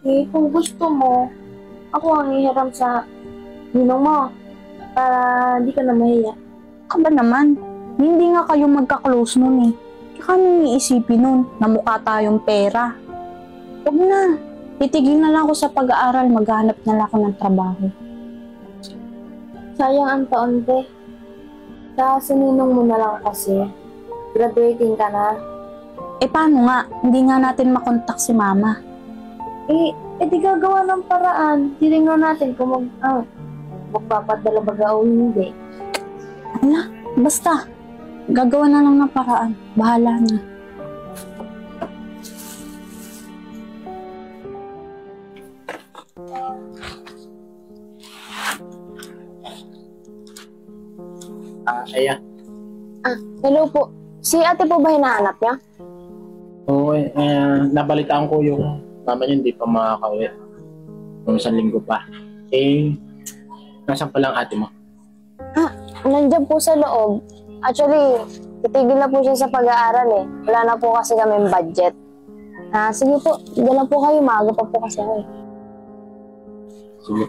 Eh, kung gusto mo, ako ang ihiram sa ninong mo para di ka na mahiya. Ka ba naman? Hindi nga kayo magka-close nun eh. Kaya kami iisipin nun na mukha tayong pera. Huwag na. Titigil na lang ako sa pag-aaral. Maghanap na lang ako ng trabaho. Sayang ang taon, te. Sa ninong mo na lang kasi. Graduating ka na. Eh paano nga? Hindi nga natin makontak si mama. Di gagawa ng paraan. Titingnan natin kung magpapadala ba o hindi. Ala, basta. Gagawa na lang ng paraan. Bahala na. Ayan. Hello po. Si ate po ba hinahanap niya? Oo, nabalitaan ko yung mama niya hindi pa makakauwi. Nung isang linggo pa. Nasaan pa lang ate mo? Nandiyan po sa loob. Actually, titigil na po siya sa pag-aaral eh. Wala na po kasi kami budget. Sige po, dala po kayo. Maaga pa po kasi ako eh. Sige.